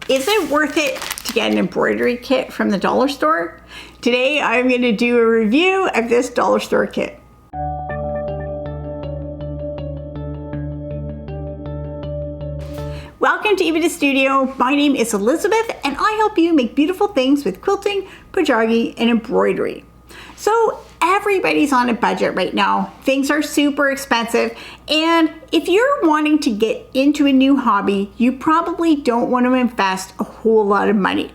Is it worth it to get an embroidery kit from the dollar store? Today I'm going to do a review of this dollar store kit. Welcome to Epida Studio. My name is Elizabeth and I help you make beautiful things with quilting, pajagi, and embroidery. So everybody's on a budget right now. Things are super expensive, and if you're wanting to get into a new hobby, you probably don't want to invest a whole lot of money.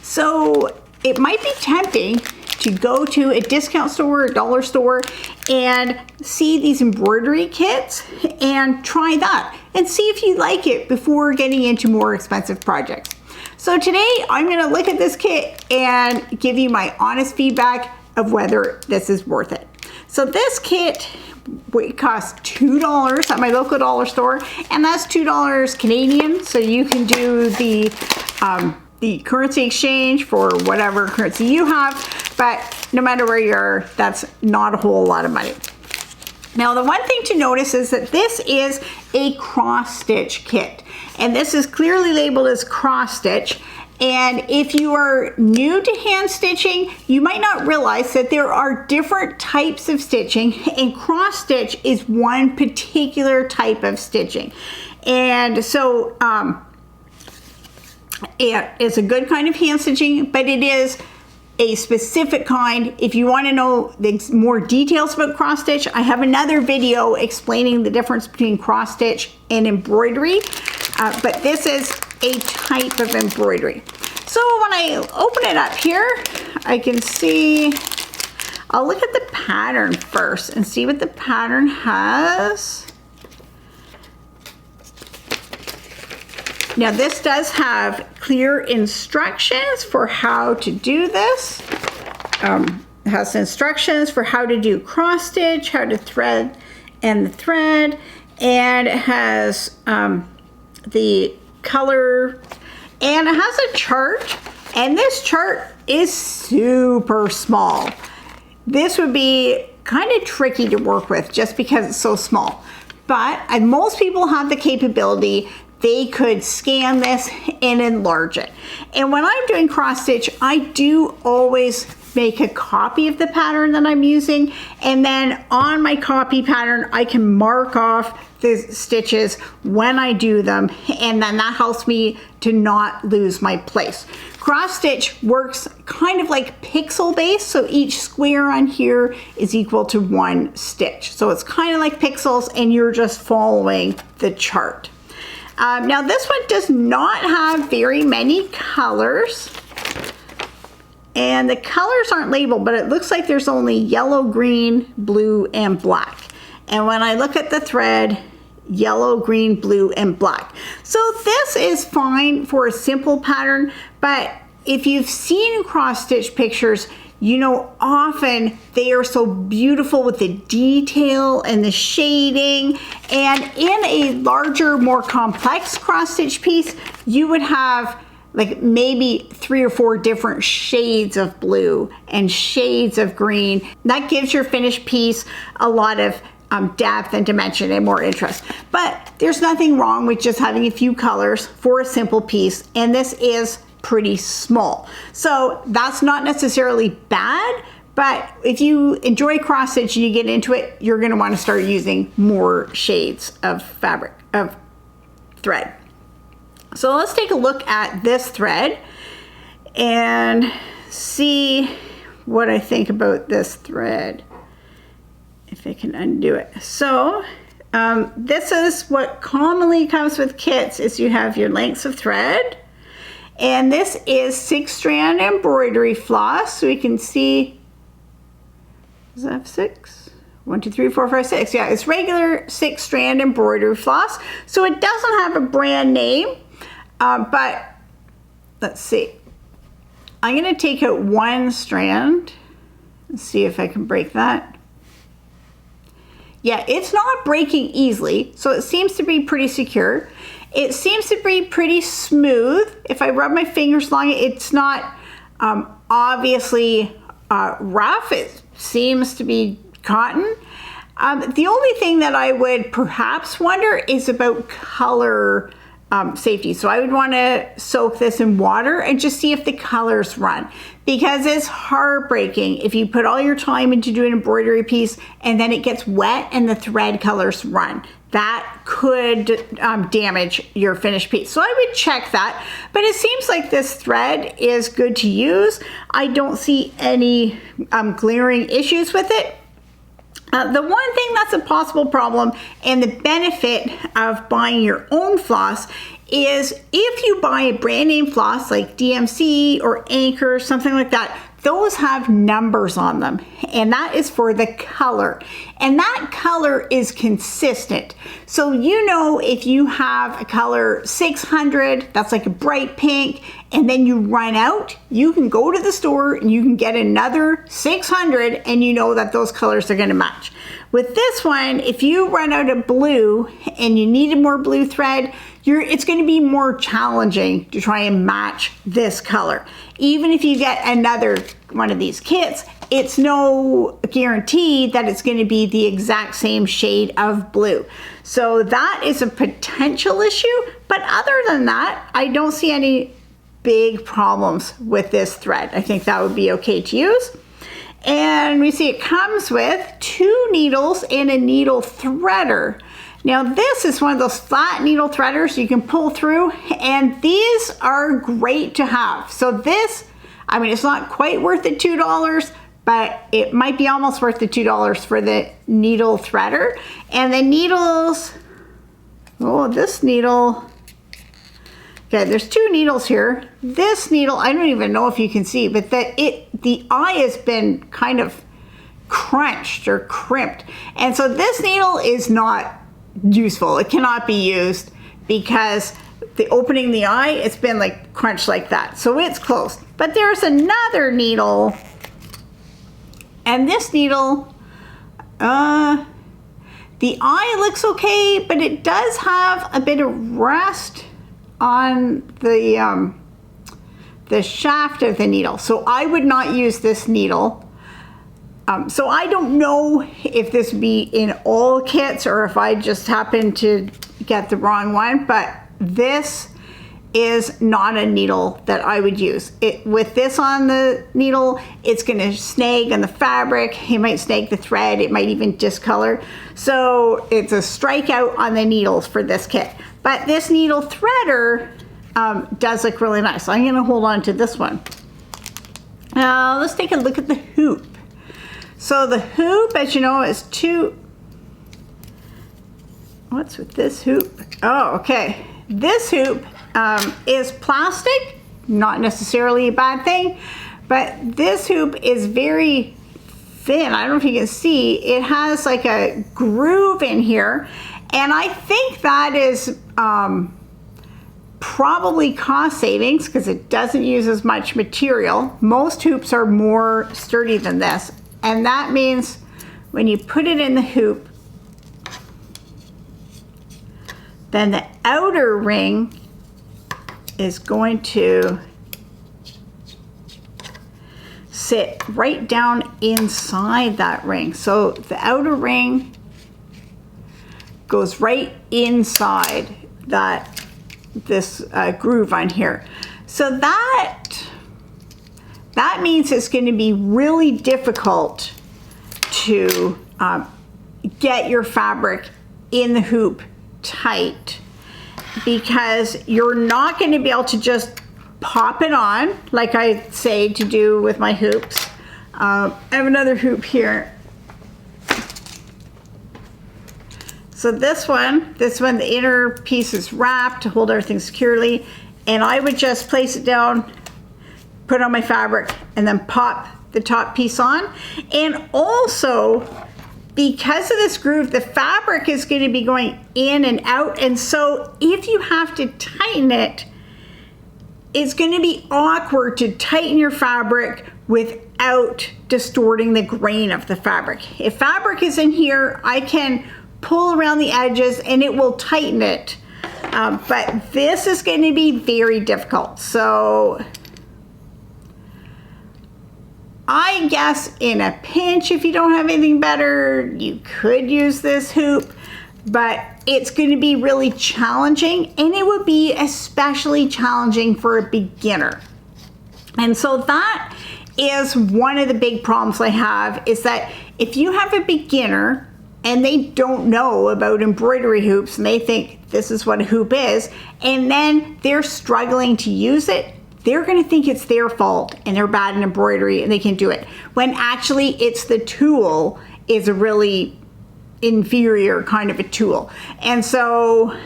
So it might be tempting to go to a discount store or a dollar store and see these embroidery kits and try that and see if you like it before getting into more expensive projects. So today I'm going to look at this kit and give you my honest feedback of whether this is worth it. So this kit costs $2 at my local dollar store, and that's $2 Canadian, so you can do the currency exchange for whatever currency you have, but no matter where you are, that's not a whole lot of money. Now, the one thing to notice is that this is a cross stitch kit, and this is clearly labeled as cross stitch. And if you are new to hand stitching, you might not realize that there are different types of stitching, and cross stitch is one particular type of stitching. And so it is a good kind of hand stitching, but it is a specific kind. If you want to know more details about cross stitch, I have another video explaining the difference between cross stitch and embroidery, but this is a type of embroidery. So when I open it up here, I can see, I'll look at the pattern first and see what the pattern has. Now this does have clear instructions for how to do this. It has instructions for how to do cross stitch, how to thread and the thread, and it has the color, and it has a chart, and this chart is super small. This would be kind of tricky to work with just because it's so small, but most people have the capability. They could scan this and enlarge it. And when I'm doing cross stitch, I do always make a copy of the pattern that I'm using, and then on my copy pattern I can mark off the stitches when I do them, and then that helps me to not lose my place. Cross stitch works kind of like pixel based, so each square on here is equal to one stitch. So it's kind of like pixels, and you're just following the chart. Now this one does not have very many colors, and the colors aren't labeled, but it looks like there's only yellow, green, blue, and black. And when I look at the thread, yellow, green, blue, and black. So this is fine for a simple pattern, but if you've seen cross stitch pictures, you know often they are so beautiful with the detail and the shading, and in a larger, more complex cross stitch piece, you would have like maybe 3 or 4 different shades of blue and shades of green. That gives your finished piece a lot of depth and dimension and more interest. But there's nothing wrong with just having a few colors for a simple piece, and this is pretty small. So that's not necessarily bad, but if you enjoy cross stitch and you get into it, you're gonna wanna start using more shades of fabric, of thread. So let's take a look at this thread and see what I think about this thread, if I can undo it. So this is what commonly comes with kits, is you have your lengths of thread, and this is 6-strand embroidery floss. So we can see, does that have 6? 1, 2, 3, 4, 5, 6. Yeah, it's regular 6-strand embroidery floss. So it doesn't have a brand name. But let's see, I'm going to take out 1 strand and see if I can break that. Yeah, it's not breaking easily, so it seems to be pretty secure. It seems to be pretty smooth. If I rub my fingers along it, it's not obviously rough. It seems to be cotton. The only thing that I would perhaps wonder is about color safety. So I would want to soak this in water and just see if the colors run, because it's heartbreaking if you put all your time into doing an embroidery piece and then it gets wet and the thread colors run. That could damage your finished piece. So I would check that, but it seems like this thread is good to use. I don't see any glaring issues with it. The one thing that's a possible problem, and the benefit of buying your own floss, is if you buy a brand name floss like DMC or Anchor, something like that, those have numbers on them, and that is for the color, and that color is consistent. So you know, if you have a color 600, that's like a bright pink, and then you run out, you can go to the store and you can get another 600, and you know that those colors are going to match. With this one, if you run out of blue and you needed more blue thread, it's going to be more challenging to try and match this color. Even if you get another one of these kits, it's no guarantee that it's going to be the exact same shade of blue. So that is a potential issue, but other than that, I don't see any big problems with this thread. I think that would be okay to use. And we see it comes with 2 needles and a needle threader. Now this is one of those flat needle threaders you can pull through, and these are great to have. So this, I mean, it's not quite worth the $2, but it might be almost worth the $2 for the needle threader. And the needles, oh, this needle, okay, there's 2 needles here. This needle, I don't even know if you can see, but the eye has been kind of crunched or crimped. And so this needle is not useful. It cannot be used because the opening the eye, it's been like crunched like that. So it's closed. But there's another needle, and this needle, the eye looks okay, but it does have a bit of rust on the shaft of the needle. So I would not use this needle. So I don't know if this would be in all kits or if I just happened to get the wrong one, but this is not a needle that I would use. With this on the needle, it's going to snag on the fabric, it might snag the thread, it might even discolor. So it's a strikeout on the needles for this kit. But this needle threader does look really nice. So I'm going to hold on to this one. Let's take a look at the hoop. So the hoop, as you know, is 2. What's with this hoop? Oh, okay. This hoop is plastic, not necessarily a bad thing, but this hoop is very thin. I don't know if you can see, it has like a groove in here, and I think that is probably cost savings because it doesn't use as much material. Most hoops are more sturdy than this. And that means when you put it in the hoop, then the outer ring is going to sit right down inside that ring. So the outer ring goes right inside this groove on here. So that means it's going to be really difficult to get your fabric in the hoop tight, because you're not going to be able to just pop it on like I say to do with my hoops. I have another hoop here. So this one, the inner piece is wrapped to hold everything securely, and I would just place it down, put on my fabric, and then pop the top piece on. And also, because of this groove, the fabric is going to be going in and out, and so if you have to tighten it, it's going to be awkward to tighten your fabric without distorting the grain of the fabric. If fabric is in here, I can pull around the edges and it will tighten it, but this is going to be very difficult. So I guess in a pinch, if you don't have anything better, you could use this hoop, but it's going to be really challenging, and it would be especially challenging for a beginner. And so that is one of the big problems I have, is that if you have a beginner and they don't know about embroidery hoops and they think this is what a hoop is, and then they're struggling to use it, they're going to think it's their fault and they're bad in embroidery and they can do it, when actually it's the tool is a really inferior kind of a tool. And so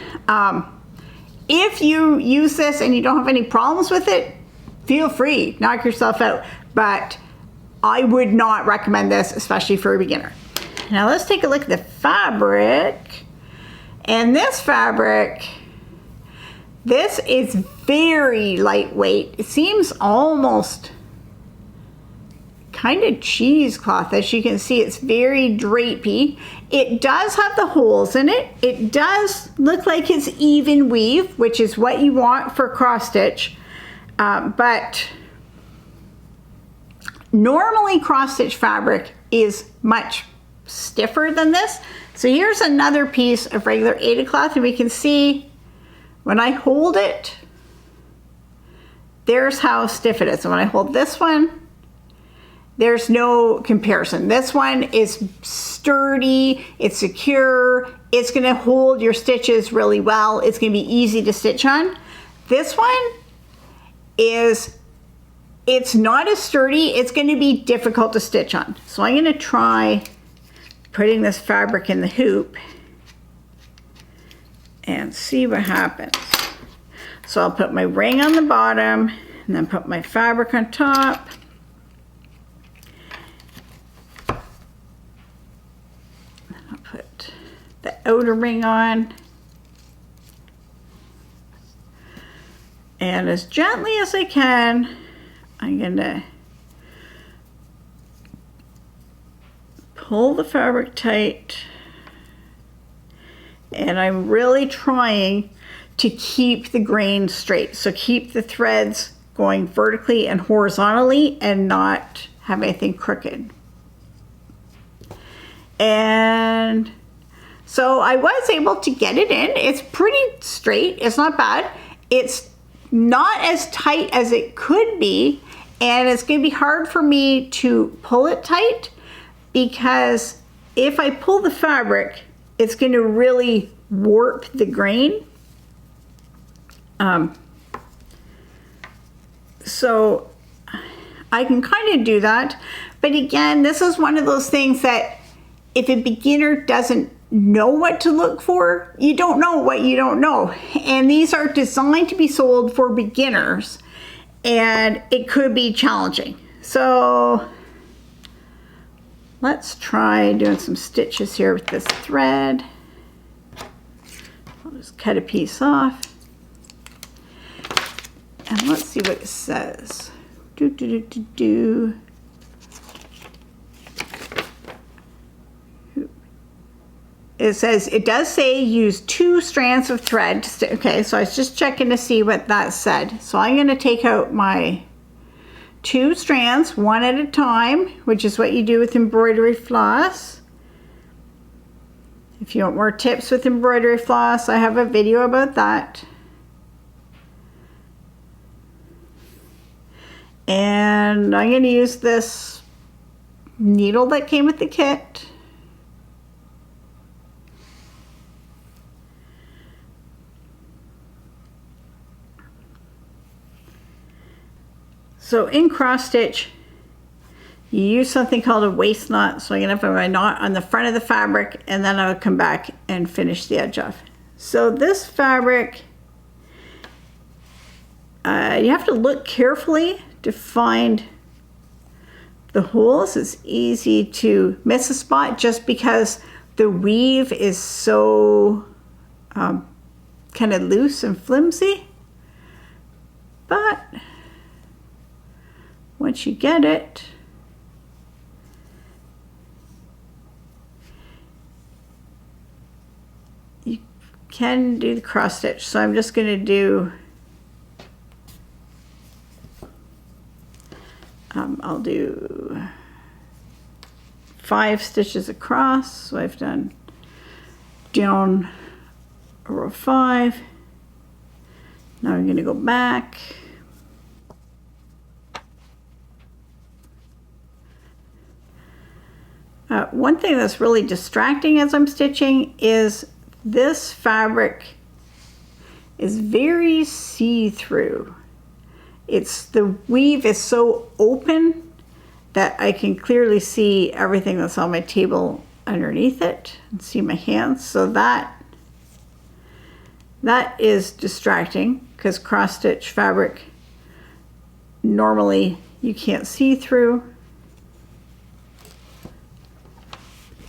if you use this and you don't have any problems with it, feel free, knock yourself out. But I would not recommend this, especially for a beginner. Now let's take a look at the fabric. And this fabric, this is very lightweight. It seems almost kind of cheesecloth. As you can see, it's very drapey. It does have the holes in it. It does look like it's even weave, which is what you want for cross stitch. But normally cross stitch fabric is much stiffer than this. So here's another piece of regular Aida cloth, and we can see when I hold it, there's how stiff it is. And when I hold this one, there's no comparison. This one is sturdy, it's secure, it's gonna hold your stitches really well, it's gonna be easy to stitch on. This one it's not as sturdy, it's going to be difficult to stitch on. So I'm going to try putting this fabric in the hoop and see what happens. So I'll put my ring on the bottom and then put my fabric on top. I'll put the outer ring on. And as gently as I can, I'm gonna pull the fabric tight. And I'm really trying to keep the grain straight. So keep the threads going vertically and horizontally and not have anything crooked. And so I was able to get it in. It's pretty straight, it's not bad. It's not as tight as it could be, and it's going to be hard for me to pull it tight, because if I pull the fabric, it's going to really warp the grain. So I can kind of do that, but again, this is one of those things that if a beginner doesn't know what to look for, you don't know what you don't know. And these are designed to be sold for beginners, and it could be challenging. So let's try doing some stitches here with this thread. I'll just cut a piece off. And let's see what it says. It says, it does say use 2 strands of thread. Okay, so I was just checking to see what that said. So I'm going to take out my 2 strands, one at a time, which is what you do with embroidery floss. If you want more tips with embroidery floss, I have a video about that. And I'm going to use this needle that came with the kit. So in cross stitch, you use something called a waist knot. So I'm going to put my knot on the front of the fabric, and then I'll come back and finish the edge off. So this fabric, you have to look carefully to find the holes. It's easy to miss a spot just because the weave is so kind of loose and flimsy. But once you get it, you can do the cross stitch. So I'm just going to do, I'll do 5 stitches across. So I've done down a row 5. Now I'm going to go back. One thing that's really distracting as I'm stitching is this fabric is very see-through. The weave is so open that I can clearly see everything that's on my table underneath it and see my hands. So that is distracting because cross-stitch fabric normally you can't see through.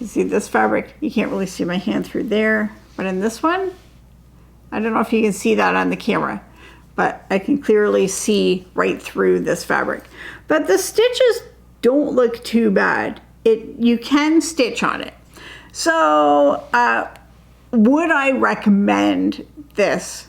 You see this fabric, you can't really see my hand through there, but in this one, I don't know if you can see that on the camera, but I can clearly see right through this fabric. But the stitches don't look too bad. You can stitch on it. So would I recommend this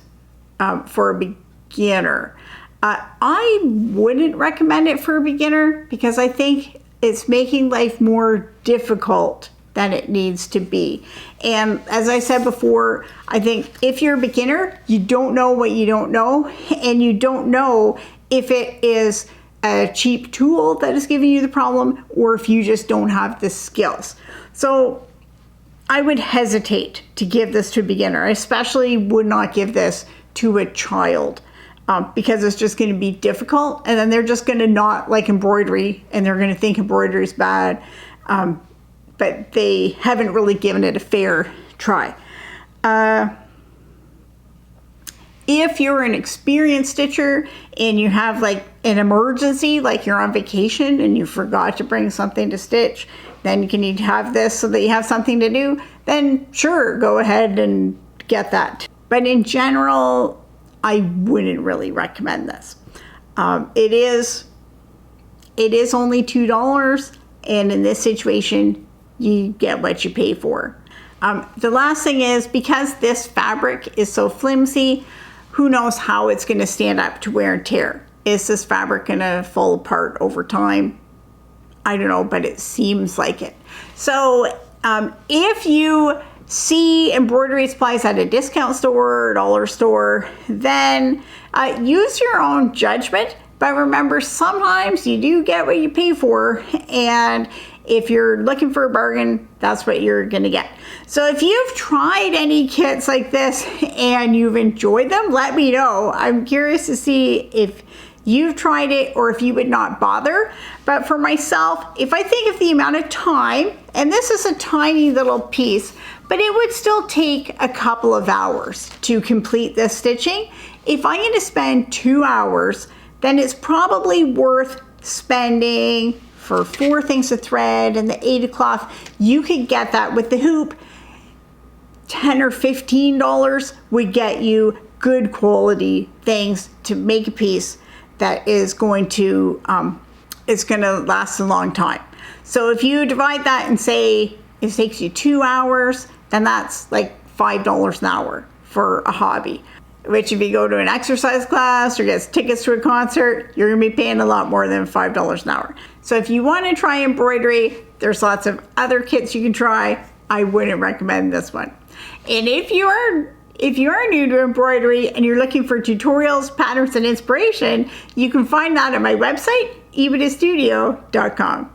for a beginner? I wouldn't recommend it for a beginner because I think it's making life more difficult than it needs to be. And as I said before, I think if you're a beginner, you don't know what you don't know, and you don't know if it is a cheap tool that is giving you the problem or if you just don't have the skills. So I would hesitate to give this to a beginner. I especially would not give this to a child because it's just going to be difficult, and then they're just going to not like embroidery and they're going to think embroidery is bad. But they haven't really given it a fair try. If you're an experienced stitcher and you have like an emergency, like you're on vacation and you forgot to bring something to stitch, then you need to have this so that you have something to do, then sure, go ahead and get that. But in general, I wouldn't really recommend this. It is only $2, and in this situation, you get what you pay for. The last thing is, because this fabric is so flimsy, who knows how it's going to stand up to wear and tear. Is this fabric going to fall apart over time? I don't know, but it seems like it. So if you see embroidery supplies at a discount store or dollar store, then use your own judgment. But remember, sometimes you do get what you pay for, and if you're looking for a bargain, that's what you're gonna get. So if you've tried any kits like this and you've enjoyed them, let me know. I'm curious to see if you've tried it or if you would not bother. But for myself, if I think of the amount of time, and this is a tiny little piece, but it would still take a couple of hours to complete this stitching. If I'm gonna spend 2 hours, then it's probably worth spending for 4 things of thread and the 8 o'clock. You could get that with the hoop. $10 or $15 would get you good quality things to make a piece that is going to last a long time. So if you divide that and say it takes you 2 hours, then that's like $5 an hour for a hobby. Which if you go to an exercise class or get tickets to a concert, you're gonna be paying a lot more than $5 an hour. So if you wanna try embroidery, there's lots of other kits you can try. I wouldn't recommend this one. And if you are new to embroidery and you're looking for tutorials, patterns, and inspiration, you can find that at my website, epidastudio.com.